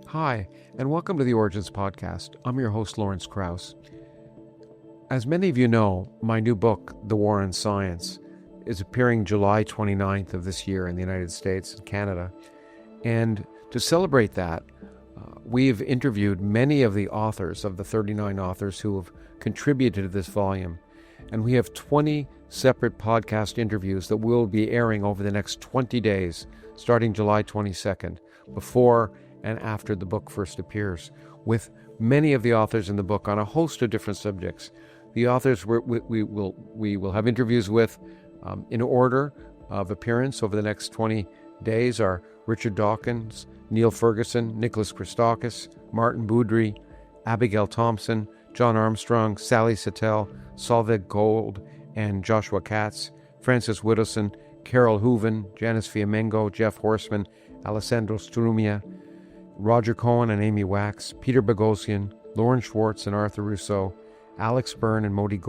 Hi, and welcome to the Origins Podcast. I'm your host, Lawrence Krauss. As many of you know, my new book, The War on Science, is appearing July 29th of this year in the United States and Canada. And to celebrate that, we've interviewed many of the authors, of the 39 authors who have contributed to this volume. And we have 20 separate podcast interviews that will be airing over the next 20 days, starting July 22nd, before and after the book first appears, with many of the authors in the book on a host of different subjects. The authors we will have interviews with in order of appearance over the next 20 days are Richard Dawkins, Niall Ferguson, Nicholas Christakis, Maarten Boudry, Abigail Thompson, John Armstrong, Sally Satel, Solveig and Joshua Katz, Francis Widdowson, Carole Hooven, Janice Fiamengo, Geoff Horsman, Alessandro Strumia, Roger Cohen and Amy Wax, Peter Boghossian, Lauren Schwartz and Arthur Rousseau, Alex Byrne and Moti,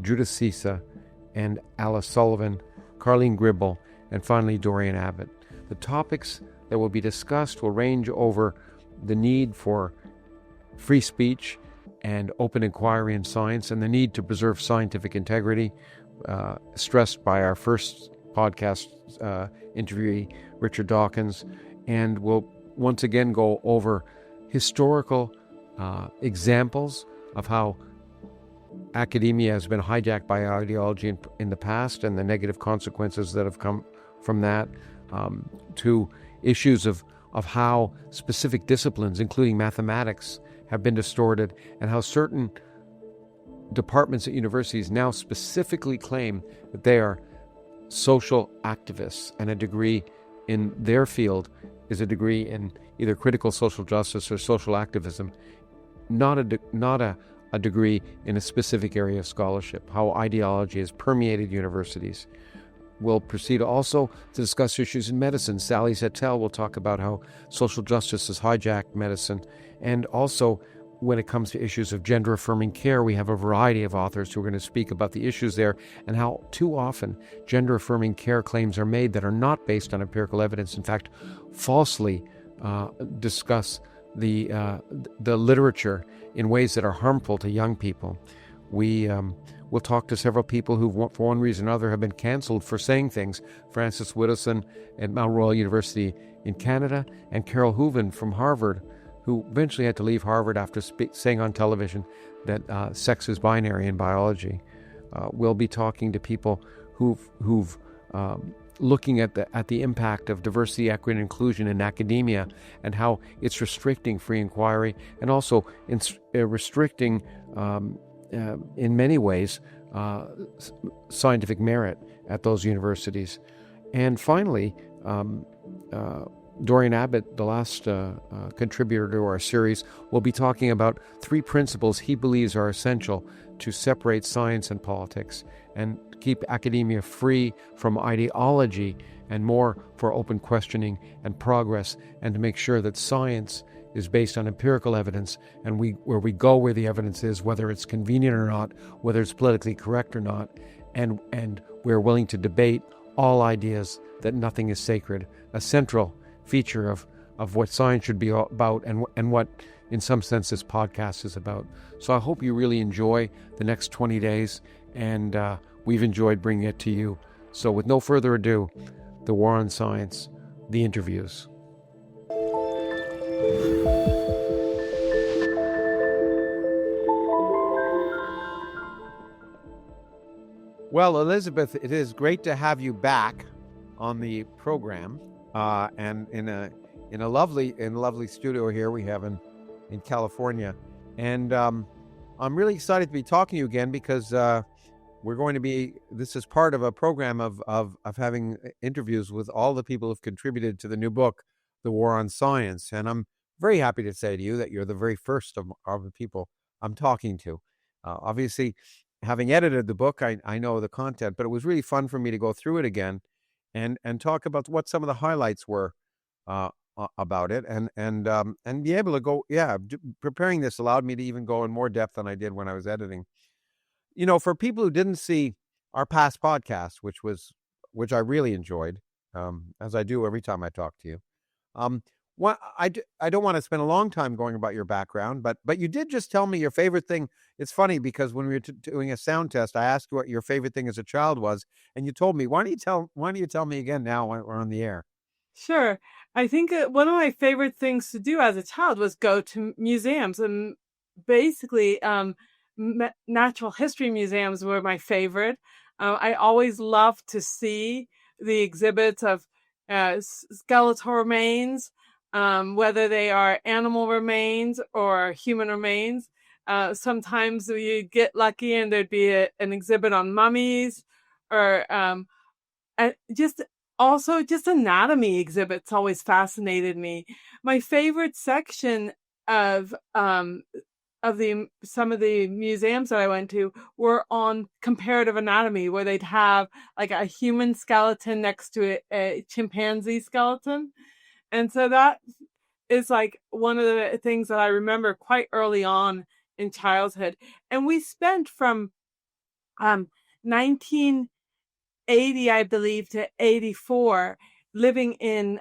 Judith Sisa and Alice Sullivan, Carleen Gribble, and finally Dorian Abbott. The topics that will be discussed will range over the need for free speech and open inquiry in science and the need to preserve scientific integrity, stressed by our first podcast interviewee, Richard Dawkins, and will once again go over historical examples of how academia has been hijacked by ideology in the past and the negative consequences that have come from that, to issues of how specific disciplines, including mathematics, have been distorted, and how certain departments at universities now specifically claim that they are social activists, and a degree in their field is a degree in either critical social justice or social activism, not a degree in a specific area of scholarship, how ideology has permeated universities. We'll proceed also to discuss issues in medicine. Sally Satel will talk about how social justice has hijacked medicine. And also, when it comes to issues of gender-affirming care, we have a variety of authors who are going to speak about the issues there and how too often gender-affirming care claims are made that are not based on empirical evidence, in fact, falsely discuss the literature in ways that are harmful to young people. We'll talk to several people who, for one reason or another, have been canceled for saying things. Francis Widdowson at Mount Royal University in Canada, and Carole Hooven from Harvard, who eventually had to leave Harvard after saying on television that sex is binary in biology. We'll be talking to people who've looking at the impact of diversity, equity, and inclusion in academia and how it's restricting free inquiry and also restricting, in many ways, scientific merit at those universities. And finally, Dorian Abbott, the last contributor to our series, will be talking about 3 principles he believes are essential to separate science and politics and keep academia free from ideology and more for open questioning and progress, and to make sure that science is based on empirical evidence, and where we go where the evidence is, whether it's convenient or not, whether it's politically correct or not, and we're willing to debate all ideas that nothing is sacred, a central feature of what science should be about and what, in some sense, this podcast is about. So I hope you really enjoy the next 20 days, and we've enjoyed bringing it to you. So with no further ado, The War on Science, the interviews. Well, Elizabeth, it is great to have you back on the program, and in a lovely studio here we have in California. And I'm really excited to be talking to you again because this is part of a program of having interviews with all the people who've contributed to the new book, The War on Science. And I'm very happy to say to you that you're the very first of the people I'm talking to. Obviously, having edited the book, I know the content, but it was really fun for me to go through it again and talk about what some of the highlights were about it, and be able to go. Preparing this allowed me to even go in more depth than I did when I was editing. You know, for people who didn't see our past podcast, which I really enjoyed, as I do every time I talk to you. I don't want to spend a long time going about your background, but you did just tell me your favorite thing. It's funny because when we were doing a sound test, I asked you what your favorite thing as a child was, and you told me. Why don't you tell me again now when we're on the air? Sure. I think one of my favorite things to do as a child was go to museums, and basically, natural history museums were my favorite. I always loved to see the exhibits of skeletal remains, whether they are animal remains or human remains. Sometimes you get lucky and there'd be an exhibit on mummies, or just also just anatomy exhibits always fascinated me. My favorite section of the some of the museums that I went to were on comparative anatomy, where they'd have like a human skeleton next to a chimpanzee skeleton. And so that is like one of the things that I remember quite early on in childhood. And we spent from 1980, I believe, to 84 living in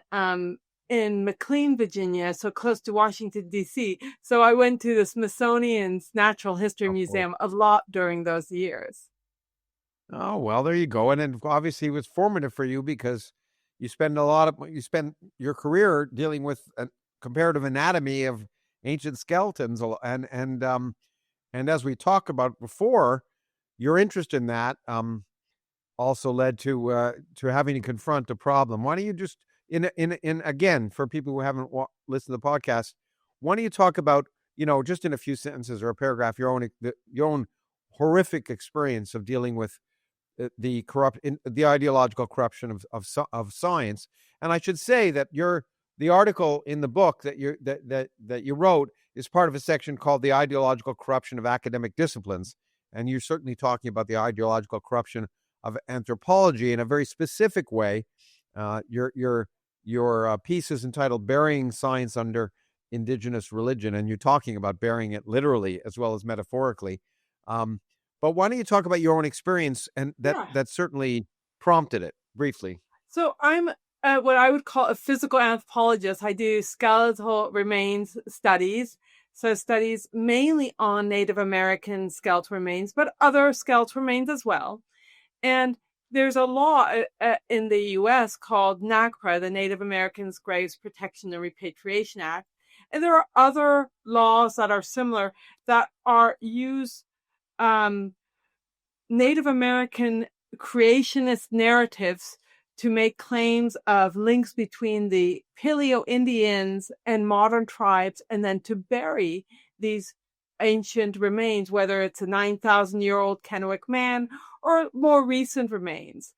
McLean, Virginia, so close to Washington, D.C. So I went to the Smithsonian's Natural History Oh, cool. Museum a lot during those years. Oh, well, there you go. And then obviously it was formative for you because you spend your career dealing with a comparative anatomy of ancient skeletons, and as we talked about before, your interest in that also led to having to confront a problem. Why don't you just in again, for people who haven't listened to the podcast, why don't you talk about, just in a few sentences or a paragraph, your own horrific experience of dealing with the ideological corruption of science. And I should say that the article in the book that you wrote is part of a section called "The Ideological Corruption of Academic Disciplines," and you're certainly talking about the ideological corruption of anthropology in a very specific way. Your piece is entitled "Burying Science Under Indigenous Religion," and you're talking about burying it literally as well as metaphorically. But why don't you talk about your own experience and Yeah. that certainly prompted it briefly? So I'm what I would call a physical anthropologist. I do skeletal remains studies. So studies mainly on Native American skeletal remains, but other skeletal remains as well. And there's a law in the U.S. called NAGPRA, the Native Americans Graves Protection and Repatriation Act. And there are other laws that are similar that use Native American creationist narratives to make claims of links between the Paleo Indians and modern tribes, and then to bury these ancient remains, whether it's a 9,000-year-old Kennewick man or more recent remains.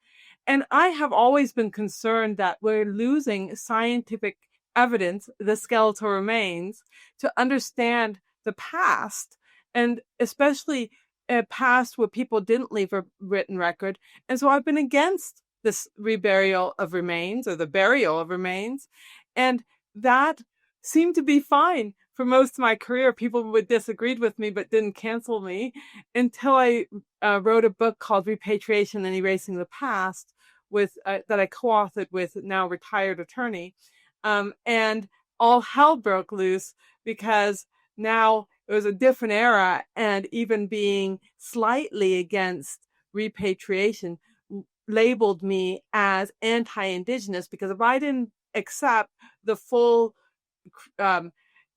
And I have always been concerned that we're losing scientific evidence, the skeletal remains, to understand the past, and especially a past where people didn't leave a written record. And so I've been against this reburial of remains, or the burial of remains. And that seemed to be fine for most of my career. People would disagreed with me, but didn't cancel me until I wrote a book called Repatriation and Erasing the Past that I co-authored with now retired attorney. And all hell broke loose because now it was a different era, and even being slightly against repatriation labeled me as anti-Indigenous, because if I didn't accept the full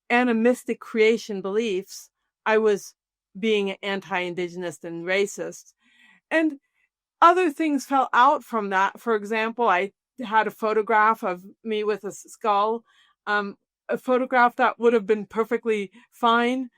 animistic creation beliefs, I was being anti-Indigenous and racist. And other things fell out from that. For example, I had a photograph of me with a skull, a photograph that would have been perfectly fine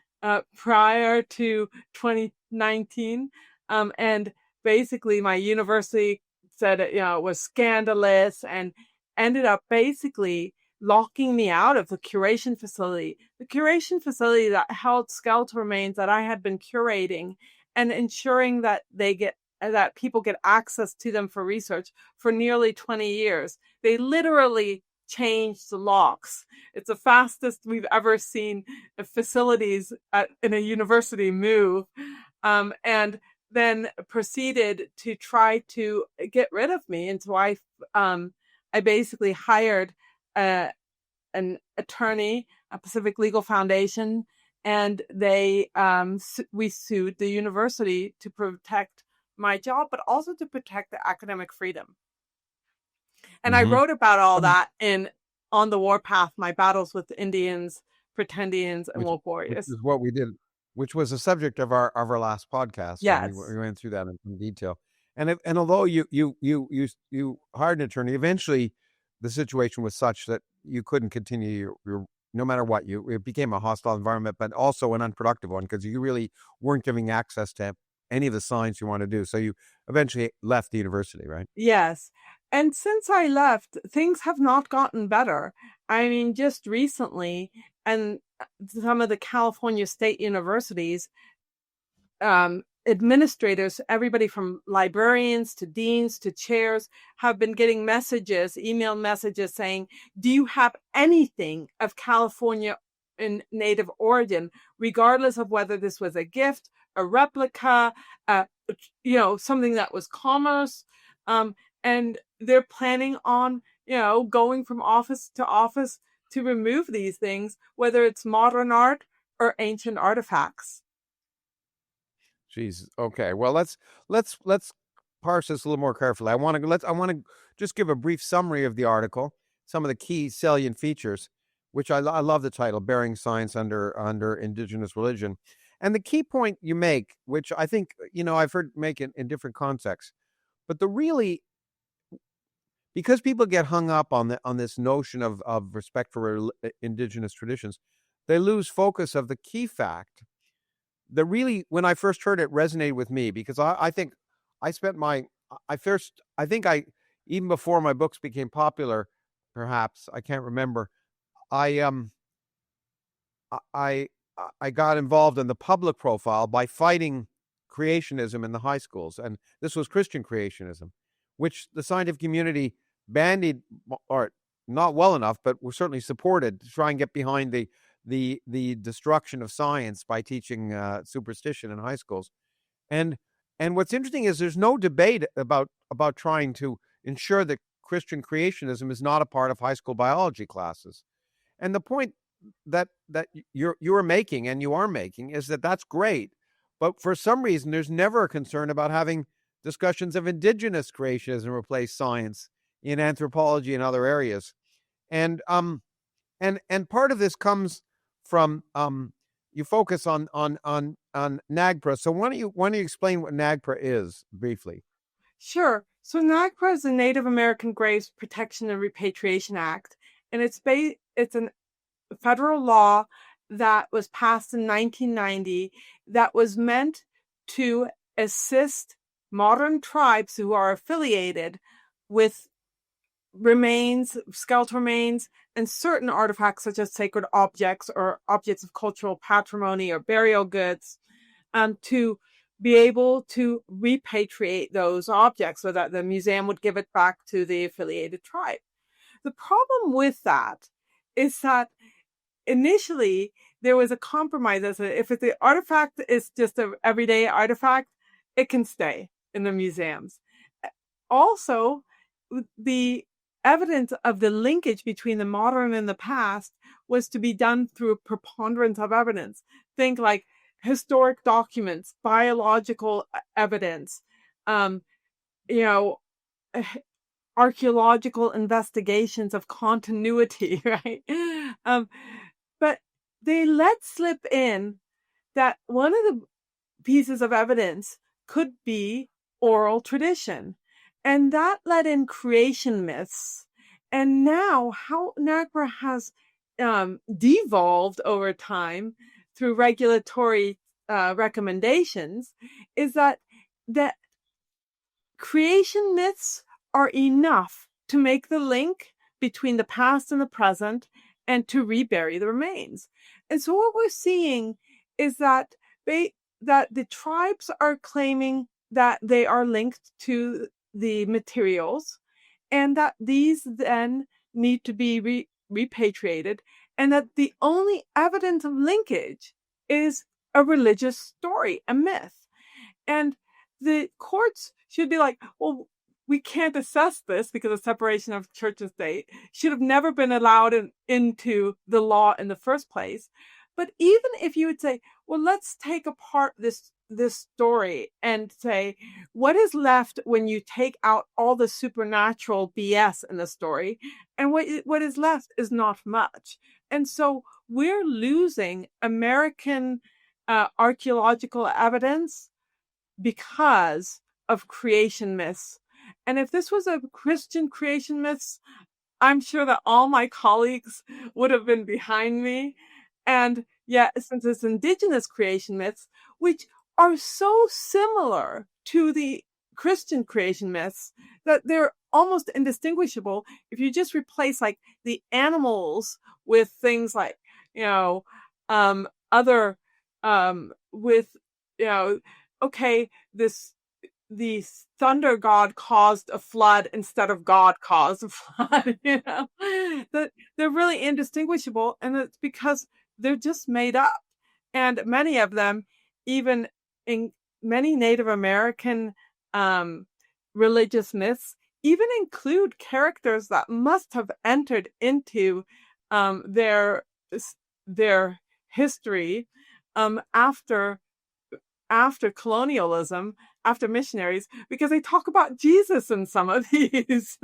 prior to 2019. And basically my university said it was scandalous, and ended up basically locking me out of the curation facility. The curation facility that held skeletal remains that I had been curating and ensuring that that people get access to them for research for nearly 20 years. They literally changed the locks. It's the fastest we've ever seen facilities in a university move. And then proceeded to try to get rid of me. And so I basically hired an attorney, a Pacific Legal Foundation, and we sued the university to protect my job, but also to protect the academic freedom. And I wrote about all that On the Warpath, My Battles with Indians, Pretendians, and Woke Warriors. Which is what we did, which was the subject of our last podcast. Yes. We went through that in detail. And although you hired an attorney, eventually the situation was such that you couldn't continue your no matter what. It became a hostile environment, but also an unproductive one, because you really weren't giving access to any of the science you want to do. So you eventually left the university, right? Yes. And since I left, things have not gotten better. I mean, just recently, and some of the California state universities, administrators, everybody from librarians to deans to chairs, have been getting email messages saying, do you have anything of California in native origin, regardless of whether this was a gift, a replica, something that was commerce. And they're planning on, going from office to office to remove these things, whether it's modern art or ancient artifacts. Jeez. Okay. Well, let's parse this a little more carefully. I want to just give a brief summary of the article, some of the key salient features, which I love the title, Bearing Science Under Indigenous Religion. And the key point you make, which I think, I've heard make it in different contexts, but because people get hung up on this notion of respect for indigenous traditions, they lose focus of the key fact that really, when I first heard it, resonated with me, because I think even before my books became popular, perhaps, I can't remember, I got involved in the public profile by fighting creationism in the high schools. And this was Christian creationism, which the scientific community bandied, or not well enough, but were certainly supported to try and get behind the destruction of science by teaching superstition in high schools. And what's interesting is there's no debate about trying to ensure that Christian creationism is not a part of high school biology classes. And the point that you are making is that that's great, but for some reason there's never a concern about having discussions of indigenous creationism replace science in anthropology and other areas. And part of this comes from you focus on NAGPRA. So why don't you explain what NAGPRA is briefly? Sure. So NAGPRA is the Native American Graves Protection and Repatriation Act, and it's a federal law that was passed in 1990 that was meant to assist modern tribes who are affiliated with remains, skeletal remains, and certain artifacts such as sacred objects or objects of cultural patrimony or burial goods, to be able to repatriate those objects so that the museum would give it back to the affiliated tribe. The problem with that is that initially there was a compromise as if the artifact is just an everyday artifact, it can stay in the museums. Also, the evidence of the linkage between the modern and the past was to be done through a preponderance of evidence. Think like historic documents, biological evidence, archaeological investigations of continuity, right? But they let slip in that one of the pieces of evidence could be oral tradition. And that let in creation myths. And now how NAGPRA has devolved over time through regulatory recommendations is that creation myths are enough to make the link between the past and the present and to rebury the remains. And so what we're seeing is that the tribes are claiming that they are linked to the materials and that these then need to be repatriated, and that the only evidence of linkage is a religious story, a myth. And the courts should be like, well, we can't assess this because of separation of church and state. Should have never been allowed into the law in the first place. But even if you would say, well, let's take apart this story and say, what is left when you take out all the supernatural BS in the story? And what is left is not much. And so we're losing American archaeological evidence because of creation myths. And if this was a Christian creation myths, I'm sure that all my colleagues would have been behind me. And yet, since it's indigenous creation myths, which are so similar to the Christian creation myths that they're almost indistinguishable, if you just replace like the animals with things like, other, with, okay, the thunder god caused a flood instead of God caused a flood, that they're really indistinguishable. And it's because they're just made up. And many of them, even in many Native American religious myths, even include characters that must have entered into their history after colonialism, after missionaries, because they talk about Jesus in some of these.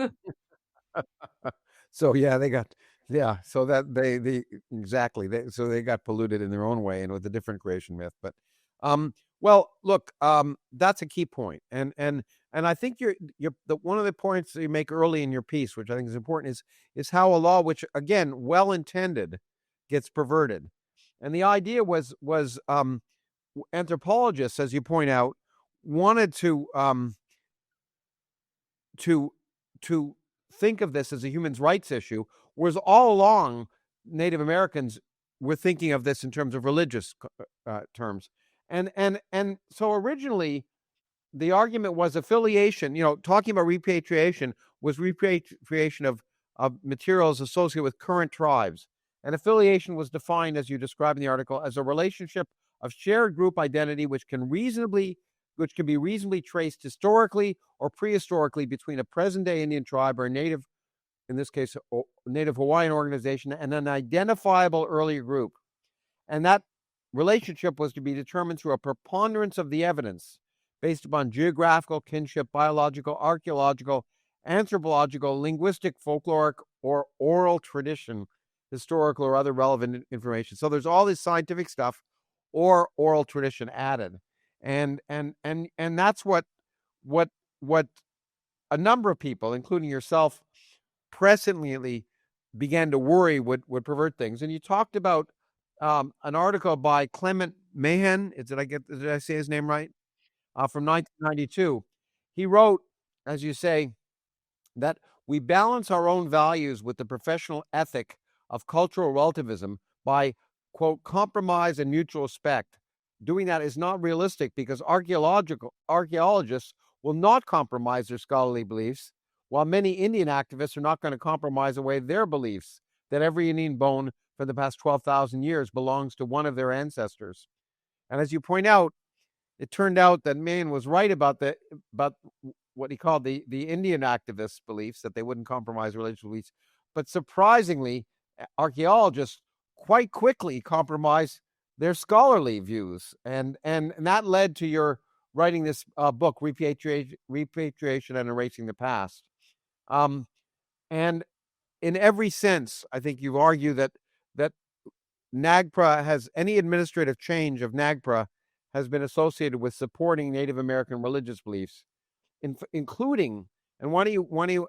So so that they got polluted in their own way and with a different creation myth. But well, look, that's a key point, and I think one of the points that you make early in your piece, which I think is important, is how a law, which again well intended, gets perverted. And the idea was anthropologists, as you point out, wanted to think of this as a human rights issue, whereas all along Native Americans were thinking of this in terms of religious terms. And so originally the argument was affiliation, talking about repatriation was repatriation of materials associated with current tribes. And affiliation was defined, as you describe in the article, as a relationship of shared group identity which can be reasonably traced historically or prehistorically between a present-day Indian tribe or a native, in this case, Native Hawaiian organization, and an identifiable earlier group. And that relationship was to be determined through a preponderance of the evidence based upon geographical, kinship, biological, archaeological, anthropological, linguistic, folkloric, or oral tradition, historical or other relevant information. So there's all this scientific stuff or oral tradition added. And that's what a number of people, including yourself, presciently began to worry would pervert things. And you talked about an article by Clement Mahan. Did I say his name right? From 1992. He wrote, as you say, that we balance our own values with the professional ethic of cultural relativism by, quote, compromise and mutual respect. Doing that is not realistic because archaeologists will not compromise their scholarly beliefs, while many Indian activists are not going to compromise away their beliefs that every Indian bone for the past 12,000 years belongs to one of their ancestors. And as you point out, it turned out that Mahan was right about what he called the Indian activists' beliefs, that they wouldn't compromise religious beliefs. But surprisingly, archaeologists quite quickly compromised their scholarly views. And that led to your writing this book, Repatriation and Erasing the Past. And in every sense, I think you argue that NAGPRA any administrative change of NAGPRA has been associated with supporting Native American religious beliefs, including, and why don't you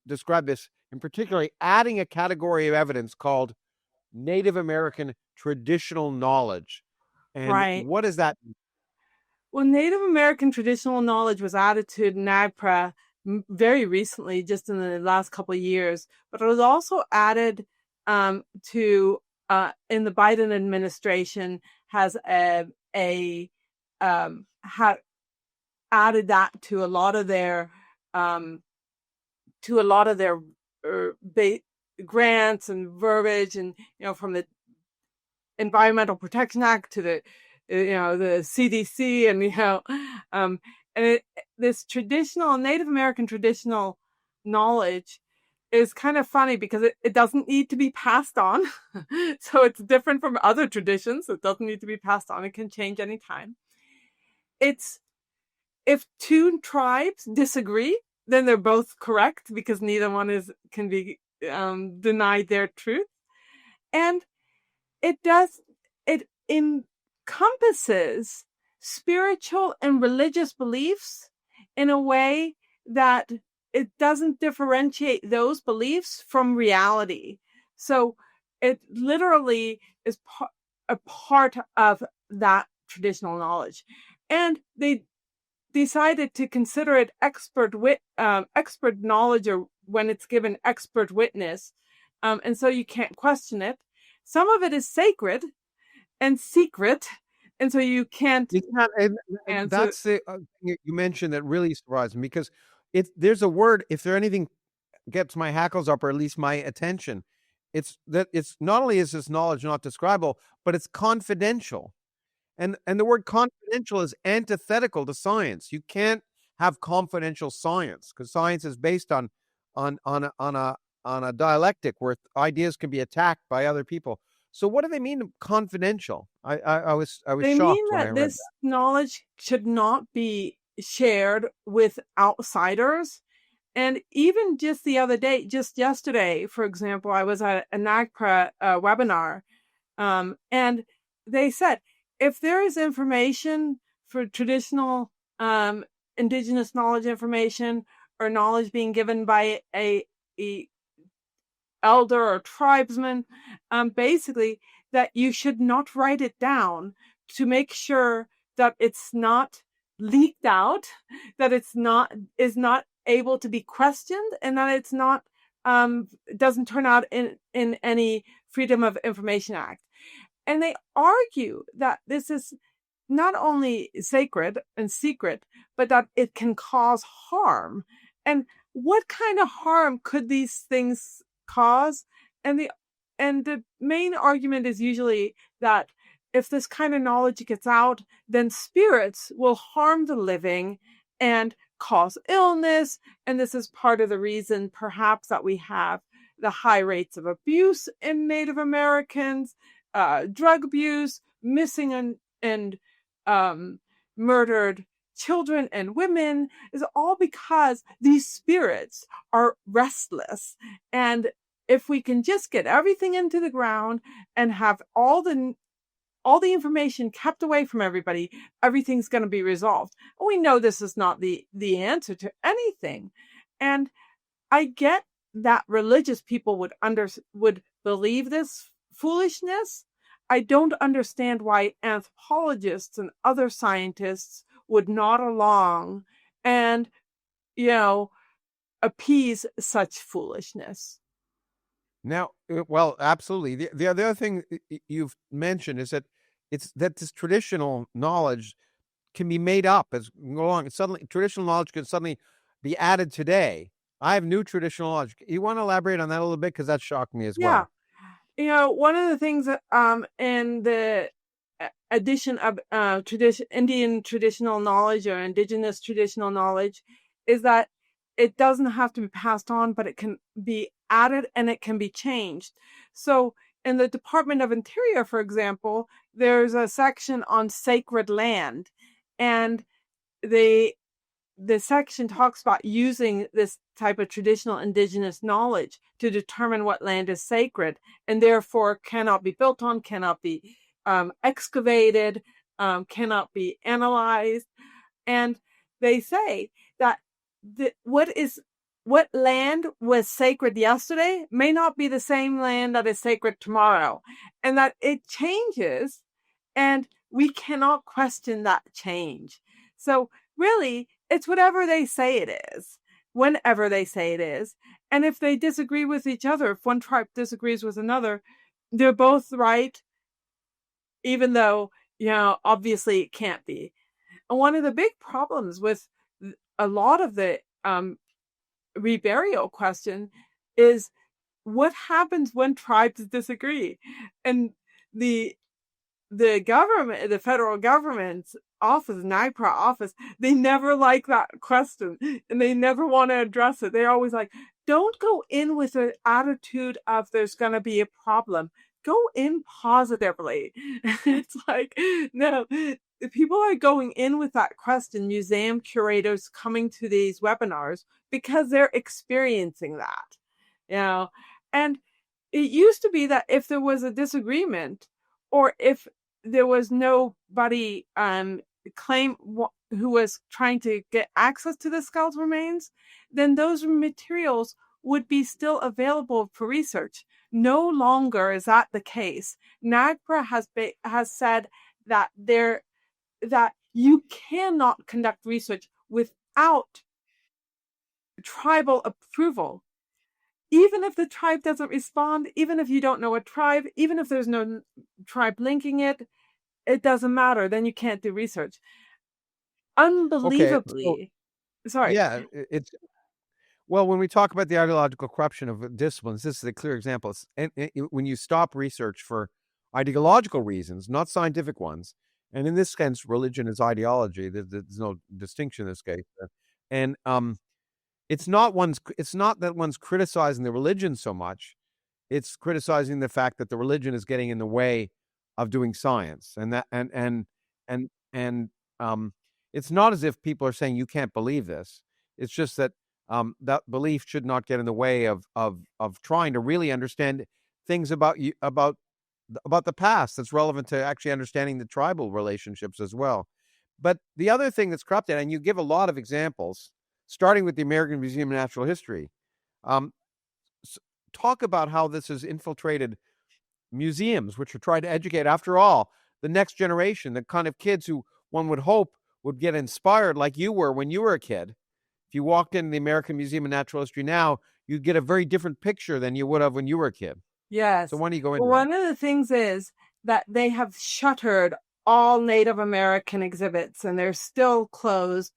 describe this, in particular, adding a category of evidence called Native American traditional knowledge. And right. What does that mean? Well, Native American traditional knowledge was added to NAGPRA very recently, just in the last couple of years, but it was also added to in the Biden administration has added that to a lot of their grants and verbiage, and from the Environmental Protection Act to the the CDC, and And this traditional Native American traditional knowledge is kind of funny because it doesn't need to be passed on. So it's different from other traditions. It doesn't need to be passed on. It can change anytime. It's if two tribes disagree, then they're both correct because neither one can be denied their truth. And it encompasses spiritual and religious beliefs in a way that it doesn't differentiate those beliefs from reality. So it literally is a part of that traditional knowledge. And they decided to consider it expert knowledge, or when it's given expert witness. And so you can't question it. Some of it is sacred and secret, and so you can't. And that's the thing you mentioned that really surprised me, because there's a word, if there anything gets my hackles up, or at least my attention, it's not only is this knowledge not describable, but it's confidential. And the word confidential is antithetical to science. You can't have confidential science, because science is based on a dialectic where ideas can be attacked by other people. So what do they mean confidential? I was they shocked mean when I that read this knowledge should not be shared with outsiders. And even just the other day, just yesterday, for example, I was at a NAGPRA webinar, and they said, if there is information for traditional Indigenous knowledge information, or knowledge being given by a elder or tribesman, basically that you should not write it down, to make sure that it's not leaked out, that is not able to be questioned, and that it's not doesn't turn out in any Freedom of Information Act. And they argue that this is not only sacred and secret, but that it can cause harm. And what kind of harm could these things cause? And the main argument is usually that if this kind of knowledge gets out, then spirits will harm the living and cause illness. And this is part of the reason, perhaps, that we have the high rates of abuse in Native Americans, drug abuse, missing and murdered children and women, is all because these spirits are restless. And if we can just get everything into the ground and have all the information kept away from everybody, everything's going to be resolved. And we know this is not the answer to anything. And I get that religious people would believe this foolishness. I don't understand why anthropologists and other scientists would nod along and, appease such foolishness. Now, well, absolutely. The other thing you've mentioned is that this traditional knowledge can be made up as we go along. Suddenly, traditional knowledge can suddenly be added today. I have new traditional knowledge. You want to elaborate on that a little bit, because that shocked me as well. Yeah, one of the things in the edition of Indian traditional knowledge or Indigenous traditional knowledge is that it doesn't have to be passed on, but it can be added and it can be changed. So in the Department of Interior, for example, there's a section on sacred land, and the section talks about using this type of traditional Indigenous knowledge to determine what land is sacred and therefore cannot be built on, cannot be excavated, cannot be analyzed. And they say that what land was sacred yesterday may not be the same land that is sacred tomorrow, and that it changes, and we cannot question that change. So really, it's whatever they say it is, whenever they say it is. And if they disagree with each other, if one tribe disagrees with another, they're both right, even though, obviously it can't be. And one of the big problems with a lot of the reburial question is what happens when tribes disagree. And the government, the federal government, office, NAGPRA office, they never like that question and they never want to address it. They're always like, don't go in with an attitude of there's going to be a problem. Go in positively. It's like, no, people are going in with that question, museum curators coming to these webinars, because they're experiencing that, and it used to be that if there was a disagreement, or if there was nobody who was trying to get access to the skeletal remains, then those materials would be still available for research. No longer is that the case. NAGPRA has said that that you cannot conduct research without tribal approval. Even if the tribe doesn't respond, even if you don't know a tribe, even if there's no tribe linking it, it doesn't matter. Then you can't do research. Unbelievably. Okay, so, Sorry. Yeah, well, when we talk about the ideological corruption of disciplines, this is a clear example. When you stop research for ideological reasons, not scientific ones, and in this sense, religion is ideology. There's no distinction in this case, and it's not that one's criticizing the religion so much; it's criticizing the fact that the religion is getting in the way of doing science, and it's not as if people are saying you can't believe this. It's just that that belief should not get in the way of trying to really understand things about the past that's relevant to actually understanding the tribal relationships as well. But the other thing that's corrupted, and you give a lot of examples, starting with the American Museum of Natural History, talk about how this has infiltrated museums, which are trying to educate, after all, the next generation, the kind of kids who one would hope would get inspired like you were when you were a kid. If you walked into the American Museum of Natural History now, you'd get a very different picture than you would have when you were a kid. Yes. So why don't you go into One of the things is that they have shuttered all Native American exhibits, and they're still closed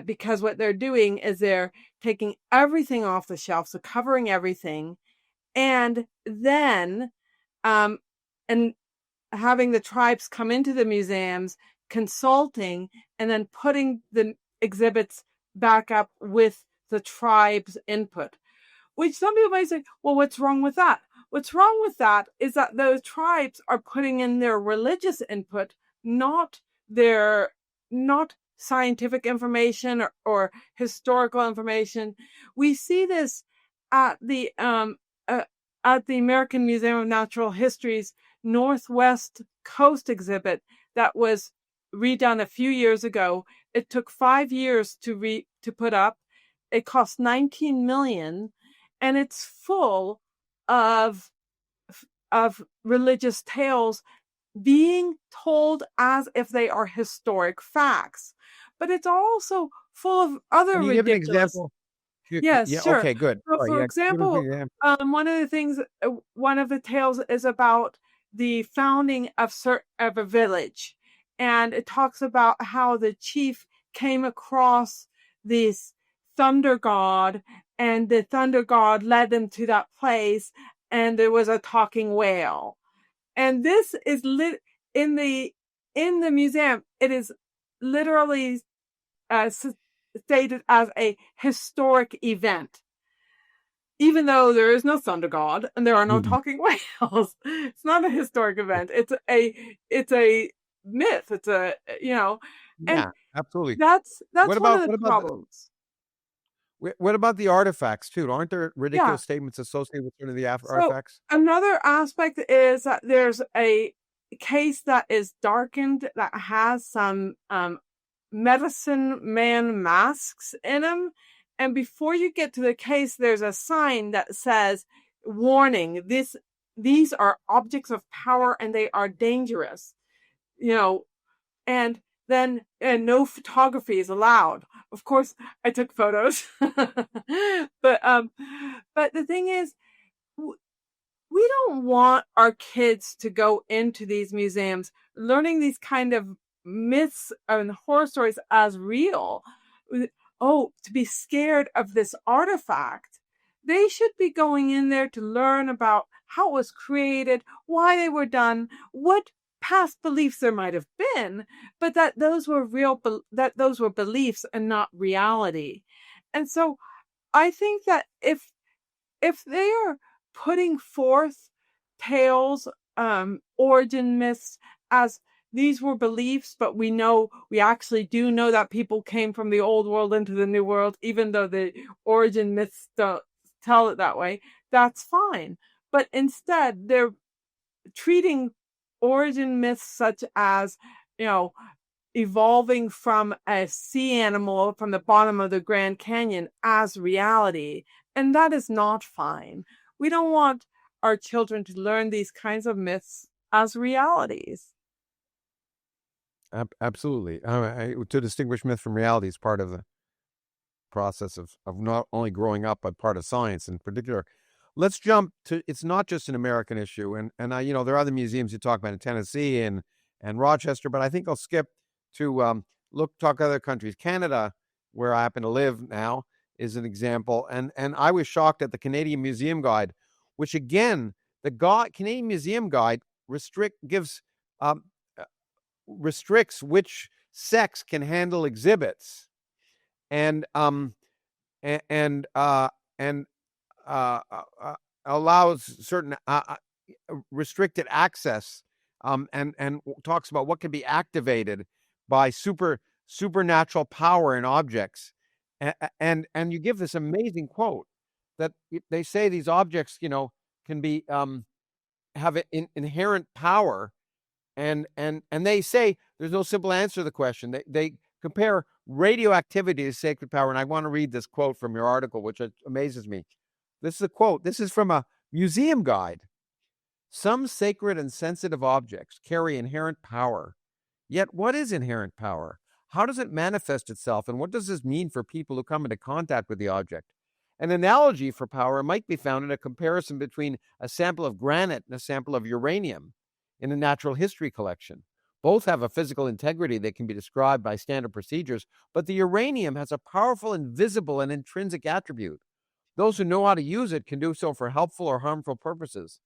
because what they're doing is they're taking everything off the shelf, so covering everything, and then and having the tribes come into the museums, consulting, and then putting the exhibits back up with the tribe's input, which some people might say, well, what's wrong with that? What's wrong with that is that those tribes are putting in their religious input, not scientific information or historical information. We see this at the American Museum of Natural History's Northwest Coast exhibit that was redone a few years ago. It took 5 years to put up. It cost $19 million, and it's full of religious tales being told as if they are historic facts. But it's also full of other Can you ridiculous. Give an example? Yes, yeah, sure. Okay, good. So, for example, one of the things, one of the tales is about the founding of a village, and it talks about how the chief came across this thunder god, and the thunder god led them to that place, and there was a talking whale. And this is in the museum. It is literally stated as a historic event, even though there is no thunder god and there are no talking whales. It's not a historic event. It's a myth. It's a yeah, absolutely. That's one of the problems. What about the artifacts too? Aren't there ridiculous statements associated with some of the artifacts? Another aspect is that there's a case that is darkened that has some medicine man masks in them, and before you get to the case, there's a sign that says, warning, these are objects of power and they are dangerous, and then no photography is allowed. Of course, I took photos, but the thing is, we don't want our kids to go into these museums learning these kind of myths and horror stories as real. To be scared of this artifact. They should be going in there to learn about how it was created, why they were done, what past beliefs there might have been, but that those were those were beliefs and not reality. And so I think that if they are putting forth tales, origin myths as these were beliefs, but we actually do know that people came from the old world into the new world, even though the origin myths don't tell it that way, that's fine. But instead, they're treating origin myths such as, evolving from a sea animal from the bottom of the Grand Canyon as reality. And that is not fine. We don't want our children to learn these kinds of myths as realities. Absolutely. To distinguish myth from reality is part of the process of not only growing up, but part of science in particular. Let's jump to, it's not just an American issue. And there are other museums you talk about in Tennessee and Rochester, but I think I'll skip to talk other countries. Canada, where I happen to live now, is an example. And I was shocked at the Canadian Museum Guide, which again, the Canadian Museum Guide restricts which sex can handle exhibits, and allows certain restricted access, and talks about what can be activated by supernatural power in objects, and you give this amazing quote that they say these objects, can be have an inherent power, and they say there's no simple answer to the question. They compare radioactivity to sacred power, and I want to read this quote from your article, which amazes me. This is a quote. This is from a museum guide. Some sacred and sensitive objects carry inherent power. Yet what is inherent power? How does it manifest itself? And what does this mean for people who come into contact with the object? An analogy for power might be found in a comparison between a sample of granite and a sample of uranium in a natural history collection. Both have a physical integrity that can be described by standard procedures, but the uranium has a powerful invisible and intrinsic attribute. Those who know how to use it can do so for helpful or harmful purposes.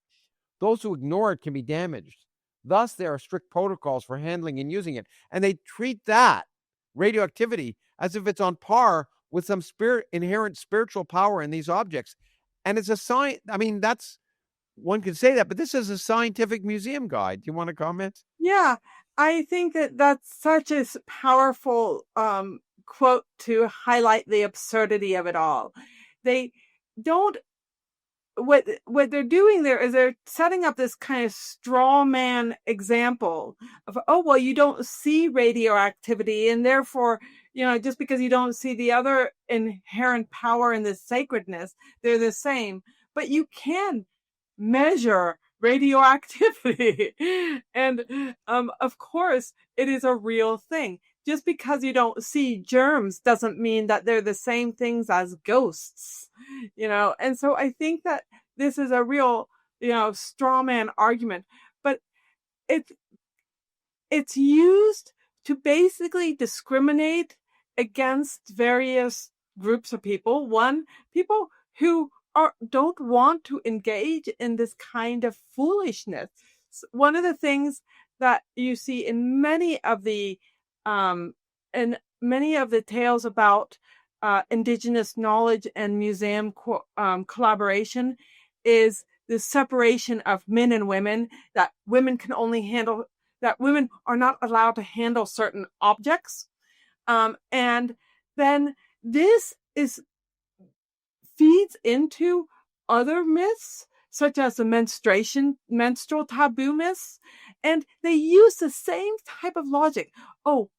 Those who ignore it can be damaged. Thus, there are strict protocols for handling and using it. And they treat that radioactivity as if it's on par with some inherent spiritual power in these objects. And it's a science. I mean, one could say that, but this is a scientific museum guide. Do you want to comment? Yeah, I think that that's such a powerful quote to highlight the absurdity of it all. They don't, what they're doing there is they're setting up this kind of straw man example of, you don't see radioactivity, and therefore, just because you don't see the other inherent power in the sacredness, they're the same. But you can measure radioactivity. And of course, it is a real thing. Just because you don't see germs doesn't mean that they're the same things as ghosts, And so I think that this is a real, straw man argument, but it's used to basically discriminate against various groups of people. One, people who don't want to engage in this kind of foolishness. One of the things that you see in many of the tales about Indigenous knowledge and museum collaboration is the separation of men and women, that women are not allowed to handle certain objects. And then this feeds into other myths, such as the menstrual taboo myths. And they use the same type of logic.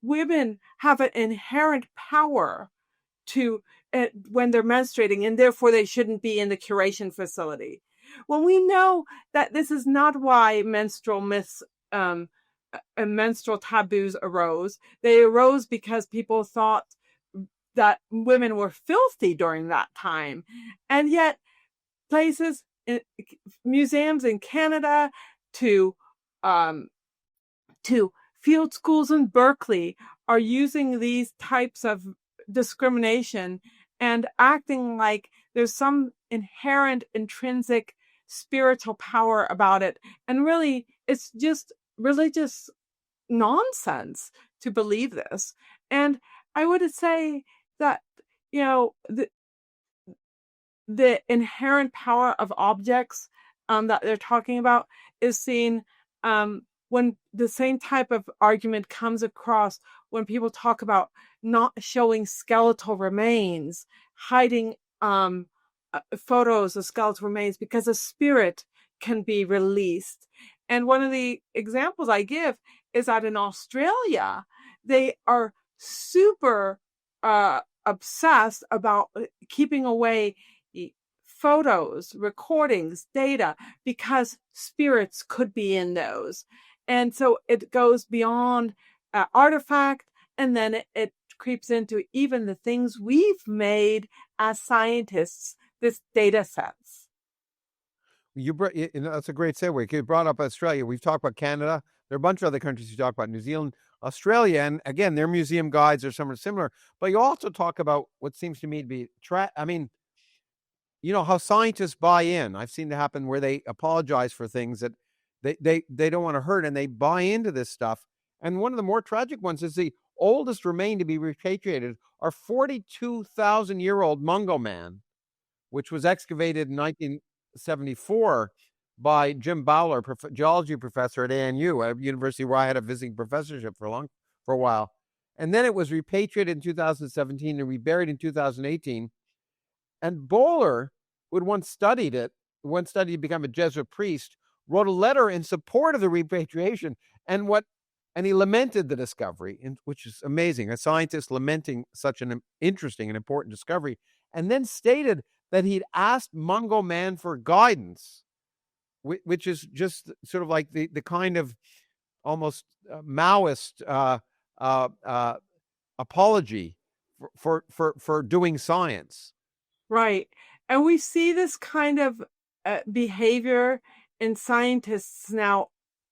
Women have an inherent power when they're menstruating, and therefore they shouldn't be in the curation facility. When we know that this is not why menstrual myths and menstrual taboos arose. They arose because people thought that women were filthy during that time. And yet museums in Canada to field schools in Berkeley are using these types of discrimination and acting like there's some inherent intrinsic spiritual power about it. And really, it's just religious nonsense to believe this. And I would say that, the inherent power of objects that they're talking about is seen when the same type of argument comes across when people talk about not showing skeletal remains, hiding photos of skeletal remains because a spirit can be released. And one of the examples I give is that in Australia, they are super obsessed about keeping away photos, recordings, data, because spirits could be in those. And so it goes beyond artifact, and then it creeps into even the things we've made as scientists, this data sets. That's a great segue. You brought up Australia. We've talked about Canada. There are a bunch of other countries you talk about, New Zealand, Australia, and again, their museum guides are somewhat similar. But you also talk about what seems to me to be how scientists buy in. I've seen it happen where they apologize for things that they don't want to hurt, and they buy into this stuff. And one of the more tragic ones is the oldest remain to be repatriated, our 42,000-year-old Mungo Man, which was excavated in 1974 by Jim Bowler, geology professor at ANU, a university where I had a visiting professorship for a while. And then it was repatriated in 2017 and reburied in 2018. And Bowler, who had once studied to become a Jesuit priest, wrote a letter in support of the repatriation, and he lamented the discovery, which is amazing. A scientist lamenting such an interesting and important discovery, and then stated that he'd asked Mungo Man for guidance, which is just sort of like the kind of almost Maoist apology for doing science. Right. And we see this kind of behavior in scientists now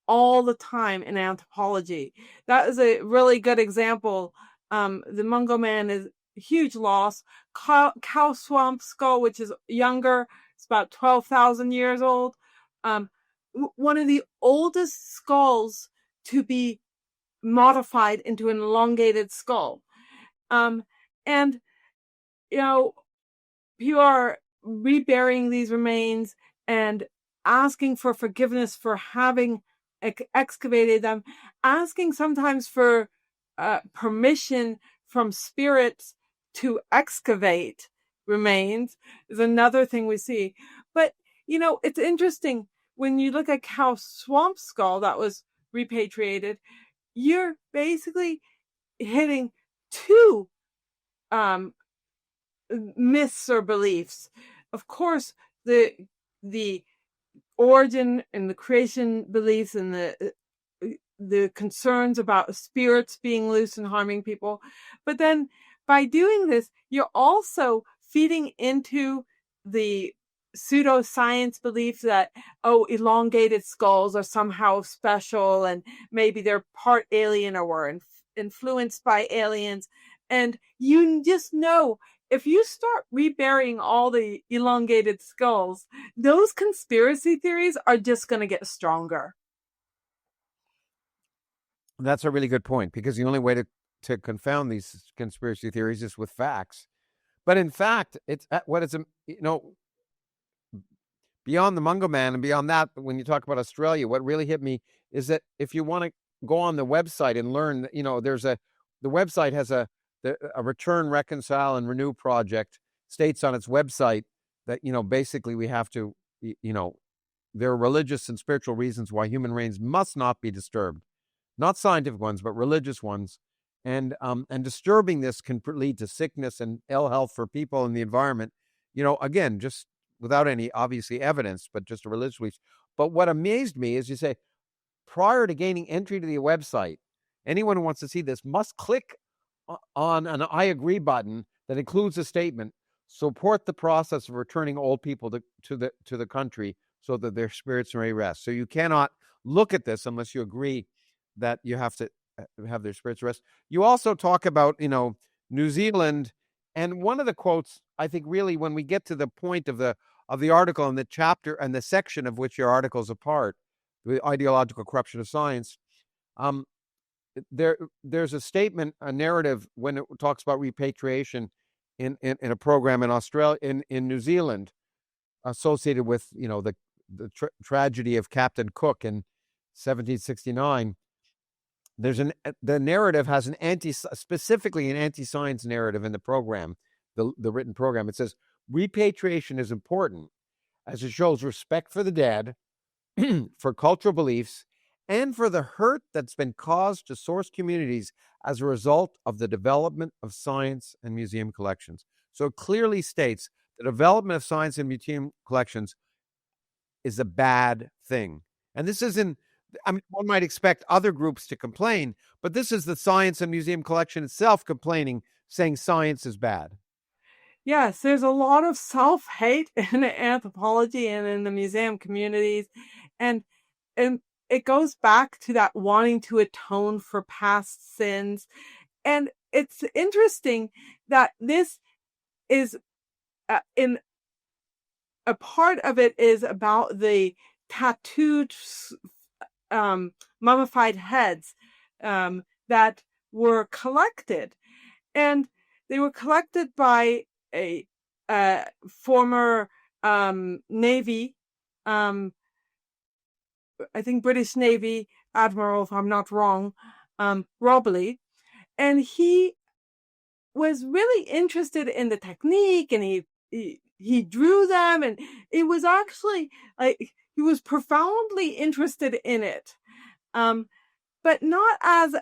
all the time in anthropology. That is a really good example. The Mungo Man is a huge loss. Cow swamp skull, which is younger, it's about 12,000 years old. One of the oldest skulls to be modified into an elongated skull. And people are reburying these remains and asking for forgiveness for having excavated them, asking sometimes for permission from spirits to excavate remains is another thing we see. But, it's interesting when you look at cow swamp skull that was repatriated, you're basically hitting two myths or beliefs. Of course, the origin and the creation beliefs and the concerns about spirits being loose and harming people. But then by doing this, you're also feeding into the pseudoscience belief that, elongated skulls are somehow special and maybe they're part alien or were influenced by aliens. And you just know, if you start reburying all the elongated skulls, those conspiracy theories are just going to get stronger. That's a really good point, because the only way to confound these conspiracy theories is with facts. But in fact, beyond the Mungo Man and beyond that, when you talk about Australia, what really hit me is that if you want to go on the website and learn, the website has a Return, Reconcile, and Renew project states on its website that, basically we have to, there are religious and spiritual reasons why human remains must not be disturbed. Not scientific ones, but religious ones. And disturbing this can lead to sickness and ill health for people and the environment. Again, just without any obviously evidence, but just a religious belief. But what amazed me is you say, prior to gaining entry to the website, anyone who wants to see this must click on an I agree button that includes a statement, support the process of returning old people to the country so that their spirits may rest. So you cannot look at this unless you agree that you have to have their spirits rest. You also talk about, New Zealand, and one of the quotes, I think really when we get to the point of the article and the chapter and the section of which your article is a part, the ideological corruption of science. There's a statement, a narrative, when it talks about repatriation in a program in Australia, in New Zealand, associated with the tragedy of Captain Cook in 1769. The narrative has specifically an anti-science narrative in the program, the written program. It says repatriation is important as it shows respect for the dead, for cultural beliefs, and for the hurt that's been caused to source communities as a result of the development of science and museum collections. So it clearly states the development of science and museum collections is a bad thing. And this isn't, one might expect other groups to complain, but this is the science and museum collection itself complaining, saying science is bad. Yes, there's a lot of self-hate in anthropology and in the museum communities. And it goes back to that wanting to atone for past sins. And it's interesting that this is in a part of it is about the tattooed mummified heads that were collected. And they were collected by a former Navy, I think British Navy Admiral, if I'm not wrong, Robley. And he was really interested in the technique, and he drew them, and it was actually like he was profoundly interested in it, but not as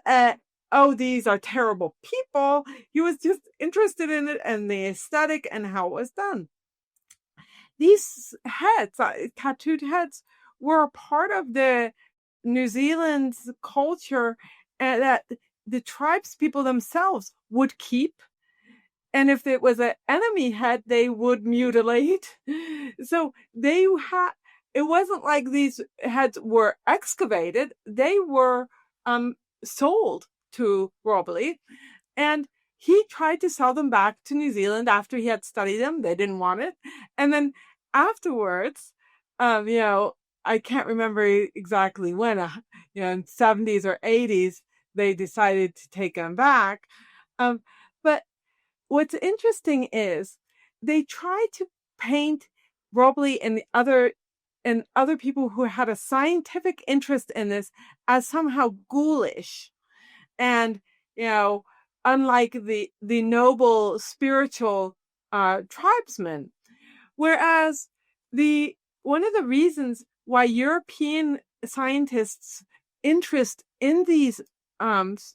these are terrible people. He was just interested in it and the aesthetic and how it was done. These heads, tattooed heads, were a part of the New Zealand's culture that the tribes people themselves would keep. And if it was an enemy head, they would mutilate. So it wasn't like these heads were excavated. They were sold to Robley. And he tried to sell them back to New Zealand after he had studied them. They didn't want it. And then afterwards, I can't remember exactly when, in 70s or 80s, they decided to take them back. But what's interesting is they tried to paint Robley and other people who had a scientific interest in this as somehow ghoulish, and unlike the noble spiritual tribesmen. Whereas one of the reasons why European scientists' interest in these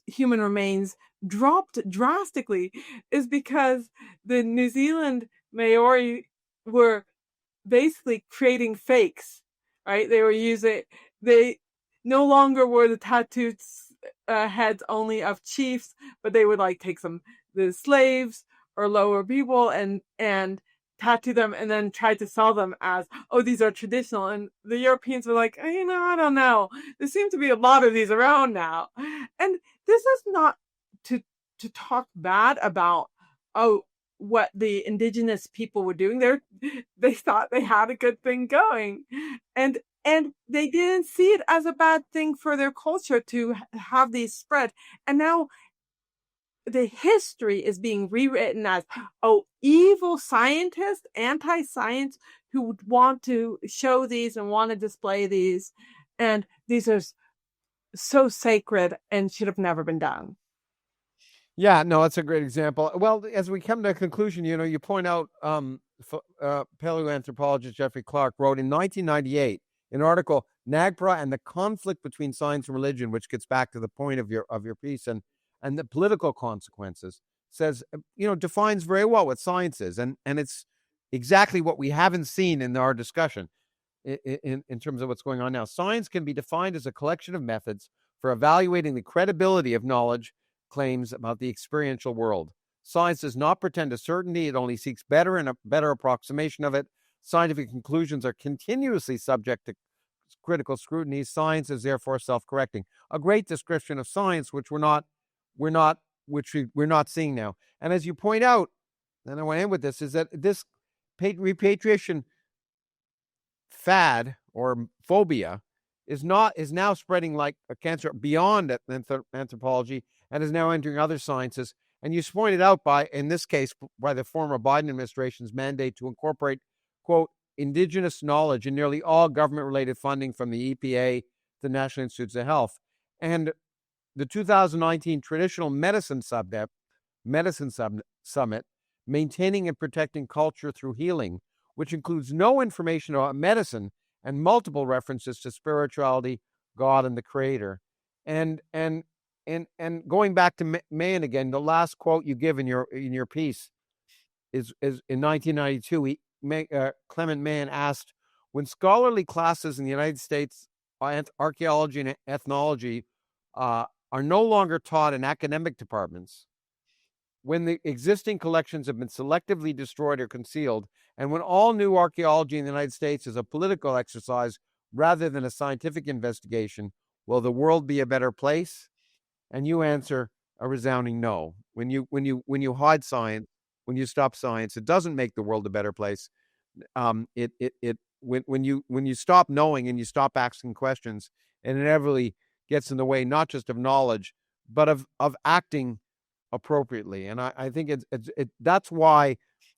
human remains dropped drastically is because the New Zealand Maori were basically creating fakes, right? They no longer were the tattooed heads only of chiefs, but they would take the slaves or lower people and tattoo them and then try to sell them as, these are traditional. And the Europeans were like, I don't know. There seem to be a lot of these around now. And this is not to talk bad about, what the indigenous people were doing. They thought they had a good thing going. And they didn't see it as a bad thing for their culture to have these spread. And now the history is being rewritten as, evil scientists, anti-science, who would want to show these and want to display these. And these are so sacred and should have never been done. Yeah, no, that's a great example. Well, as we come to a conclusion, you point out paleoanthropologist Geoffrey Clark wrote in 1998 an article, Nagpra and the Conflict Between Science and Religion, which gets back to the point of your piece and the political consequences, says, defines very well what science is. And it's exactly what we haven't seen in our discussion in terms of what's going on now. Science can be defined as a collection of methods for evaluating the credibility of knowledge claims about the experiential world. Science does not pretend to certainty. It only seeks better and a better approximation of it. Scientific conclusions are continuously subject to critical scrutiny. Science is therefore self-correcting. A great description of science, which we're not seeing now. And as you point out, and I want to end with this, is that this repatriation fad or phobia is now spreading like a cancer beyond anthropology and is now entering other sciences. And you pointed out in this case, by the former Biden administration's mandate to incorporate, quote, indigenous knowledge in nearly all government-related funding from the EPA, the National Institutes of Health. And the 2019 Traditional Medicine Summit, Maintaining and Protecting Culture Through Healing, which includes no information about medicine and multiple references to spirituality, God, and the Creator. And going back to Mann again, the last quote you give in your piece is in 1992. Clement Mann asked, when scholarly classes in the United States, archaeology and ethnology, are no longer taught in academic departments, when the existing collections have been selectively destroyed or concealed, and when all new archaeology in the United States is a political exercise rather than a scientific investigation, will the world be a better place? And you answer a resounding no. When you hide science, when you stop science, it doesn't make the world a better place. When you stop knowing and you stop asking questions, it inevitably gets in the way not just of knowledge, but of acting appropriately. And I think that's why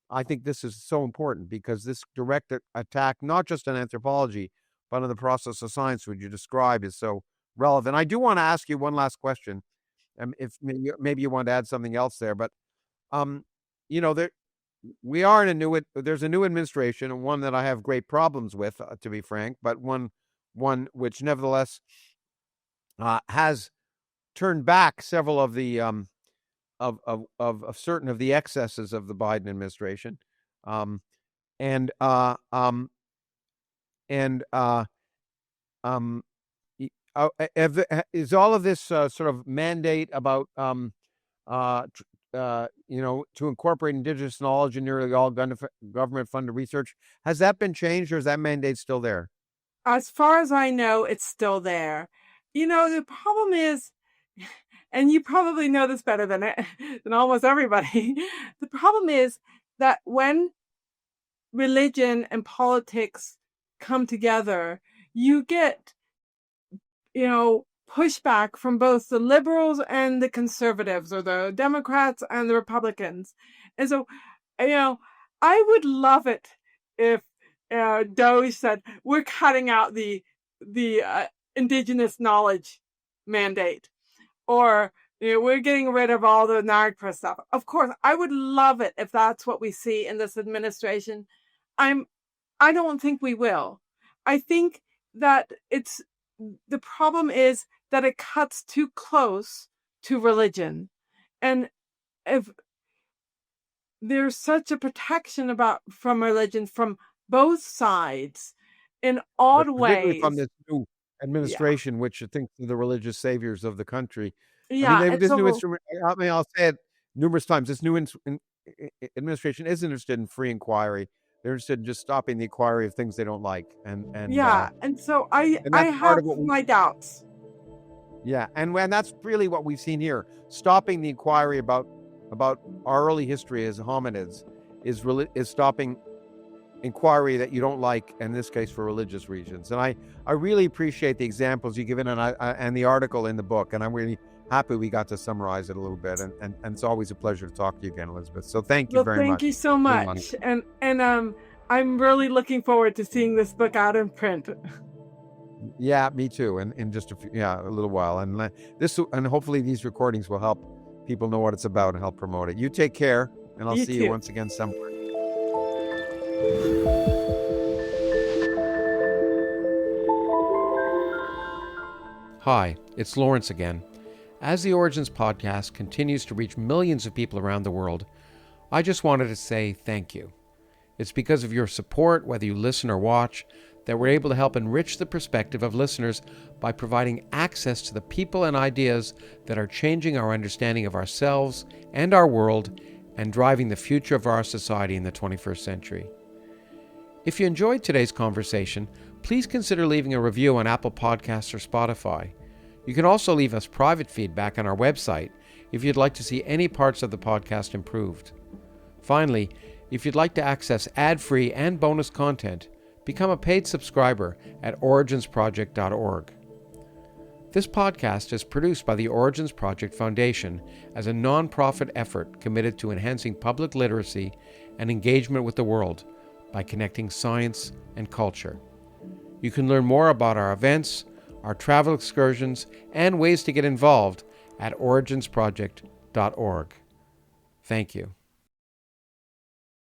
I think this is so important, because this direct attack, not just on anthropology, but on the process of science, which you describe, is so relevant. I do want to ask you one last question, if maybe you want to add something else there, but we are in there's a new administration, and one that I have great problems with, to be frank, but one which nevertheless has turned back several of the of certain of the excesses of the Biden administration, is all of this sort of mandate about to incorporate indigenous knowledge in nearly all government-funded research, has that been changed, or is that mandate still there? As far as I know, it's still there. The problem is, and you probably know this better than almost everybody, the problem is that when religion and politics come together, you get, pushback from both the liberals and the conservatives, or the Democrats and the Republicans. And so, I would love it if Doge said, we're cutting out the indigenous knowledge mandate, or we're getting rid of all the NAGPRA stuff. Of course, I would love it if that's what we see in this administration. I don't think we will. I think that the problem is that it cuts too close to religion. And if there's such a protection from religion from both sides in odd ways. From this new administration, which thinks they're the religious saviors of the country. Yeah, I'll say it numerous times. This new administration is interested in free inquiry. They're interested in just stopping the inquiry of things they don't like. And so I have my doubts. Yeah, and that's really what we've seen here. Stopping the inquiry about our early history as hominids is stopping inquiry that you don't like, in this case for religious reasons. And I really appreciate the examples you've given and the article in the book, and I'm really happy we got to summarize it a little bit. And it's always a pleasure to talk to you again, Elizabeth. So thank you very much. Thank you so much. And I'm really looking forward to seeing this book out in print. Yeah, me too. And in just a little while. And hopefully these recordings will help people know what it's about and help promote it. You take care, and I'll see you once again somewhere. Hi, it's Lawrence again. As the Origins podcast continues to reach millions of people around the world, I just wanted to say thank you. It's because of your support, whether you listen or watch, that we're able to help enrich the perspective of listeners by providing access to the people and ideas that are changing our understanding of ourselves and our world and driving the future of our society in the 21st century. If you enjoyed today's conversation, please consider leaving a review on Apple Podcasts or Spotify. You can also leave us private feedback on our website if you'd like to see any parts of the podcast improved. Finally, if you'd like to access ad-free and bonus content, become a paid subscriber at origensproject.org. This podcast is produced by the Origins Project Foundation as a non-profit effort committed to enhancing public literacy and engagement with the world by connecting science and culture. You can learn more about our events, our travel excursions, and ways to get involved at origensproject.org. Thank you.